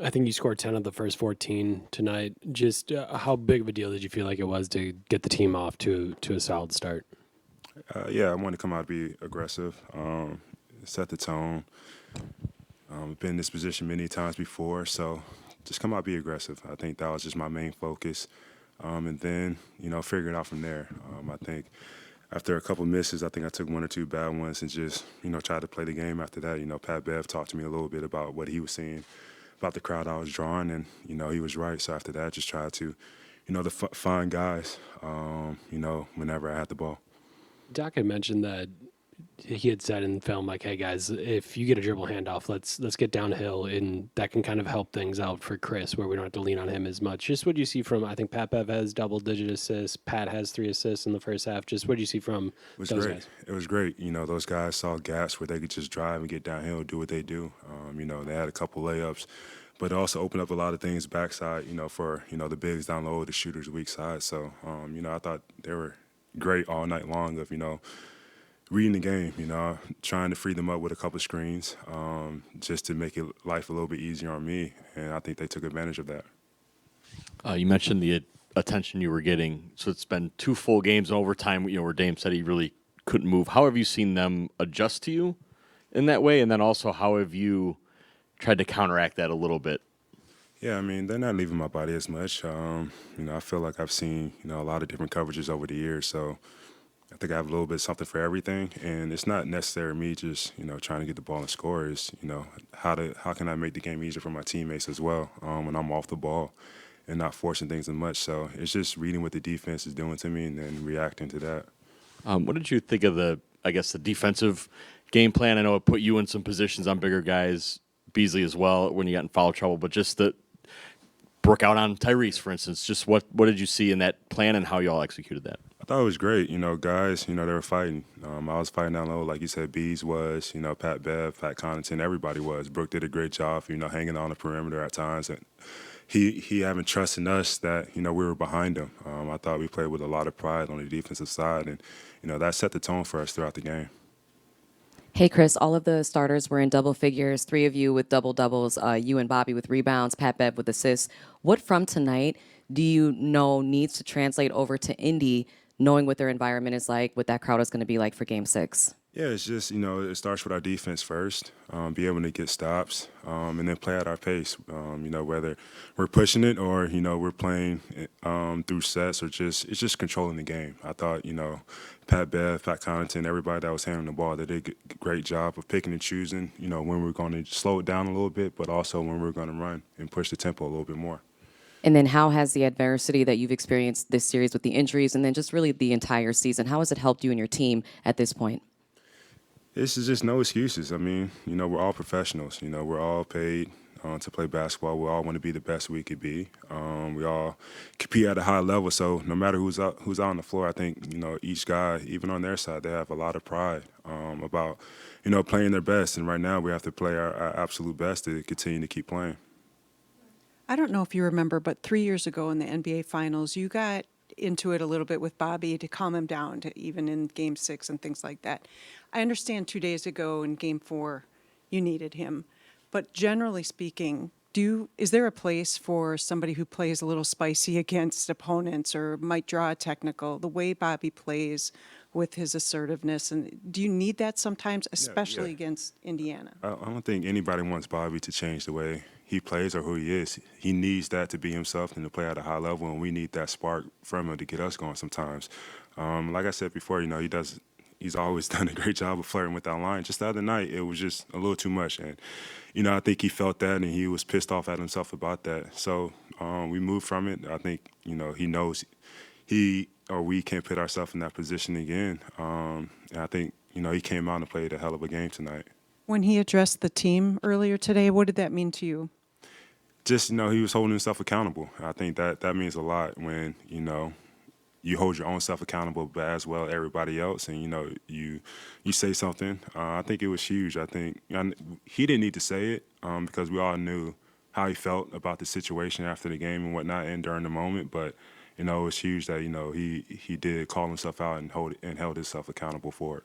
I think you scored 10 of the first 14 tonight. Just how big of a deal did you feel like it was to get the team off to a solid start? Yeah, I want to come out and be aggressive, set the tone. Been in this position many times before, so just come out be aggressive. I think that was just my main focus, and then figure it out from there. I think after a couple misses, I think I took one or two bad ones and just tried to play the game. After that, Pat Bev talked to me a little bit about what he was seeing about the crowd I was drawing, and he was right. So after that, just tried to find guys, whenever I had the ball. Doc had mentioned that he had said in film, like, "Hey guys, if you get a dribble handoff, let's get downhill, and that can kind of help things out for Khris, where we don't have to lean on him as much." Just what do you see from? I think Pat Bev has double-digit assists. Pat has 3 assists in the first half. Just what do you see from It was those great. guys? It was great. Those guys saw gaps where they could just drive and get downhill, do what they do. They had a couple layups, but it also opened up a lot of things backside. For the bigs down low, the shooters weak side. So I thought they were great all night long of reading the game, trying to free them up with a couple screens, just to make life a little bit easier on me, and I think they took advantage of that. You mentioned the attention you were getting. So it's been 2 full games in overtime, where Dame said he really couldn't move. How have you seen them adjust to you in that way? And then also, how have you tried to counteract that a little bit? Yeah, I mean, they're not leaving my body as much. I feel like I've seen, a lot of different coverages over the years, so I think I have a little bit of something for everything, and it's not necessarily me just trying to get the ball and score. It's how can I make the game easier for my teammates as well when I'm off the ball and not forcing things as much. So it's just reading what the defense is doing to me and then reacting to that. What did you think of the defensive game plan? I know it put you in some positions on bigger guys, Beasley as well, when you got in foul trouble, but just the broke out on Tyrese, for instance. Just what did you see in that plan and how you all executed that? I thought it was great. Guys, they were fighting. I was fighting down low, like you said. Bees was, Pat Bev, Pat Connaughton, everybody was. Brooke did a great job, hanging on the perimeter at times. And he having trust in us that, we were behind him. I thought we played with a lot of pride on the defensive side, and, that set the tone for us throughout the game. Hey, Khris, all of the starters were in double figures, 3 of you with double-doubles, you and Bobby with rebounds, Pat Bev with assists. What from tonight do you know needs to translate over to Indy, knowing what their environment is like, what that crowd is going to be like for Game 6? Yeah, it's just, it starts with our defense first, be able to get stops, and then play at our pace, whether we're pushing it or, we're playing through sets or it's just controlling the game. I thought, Pat Bev, Pat Connaughton, everybody that was handling the ball, they did a great job of picking and choosing, when we're going to slow it down a little bit, but also when we're going to run and push the tempo a little bit more. And then how has the adversity that you've experienced this series with the injuries and then just really the entire season, how has it helped you and your team at this point? This is just no excuses. I mean, we're all professionals. We're all paid to play basketball. We all want to be the best we could be. We all compete at a high level. So no matter who's out on the floor, I think each guy, even on their side, they have a lot of pride about playing their best. And right now, we have to play our absolute best to continue to keep playing. I don't know if you remember, but 3 years ago in the NBA Finals, you got into it a little bit with Bobby to calm him down, to even in Game 6 and things like that. I understand 2 days ago in Game 4, you needed him. But generally speaking, is there a place for somebody who plays a little spicy against opponents or might draw a technical, the way Bobby plays with his assertiveness? And do you need that sometimes, especially against Indiana? I don't think anybody wants Bobby to change the way he plays or who he is. He needs that to be himself and to play at a high level, and we need that spark from him to get us going sometimes. Like I said before, he's always done a great job of flirting with that line. Just the other night, it was just a little too much. And, I think he felt that and he was pissed off at himself about that. So we moved from it. I think, he knows he or we can't put ourselves in that position again. And I think, he came out and played a hell of a game tonight. When he addressed the team earlier today, what did that mean to you? Just, he was holding himself accountable. I think that means a lot when, you hold your own self accountable, but as well everybody else, and you say something. I think it was huge. I think he didn't need to say it because we all knew how he felt about the situation after the game and whatnot, and during the moment. But it was huge that he did call himself out and held himself accountable for it.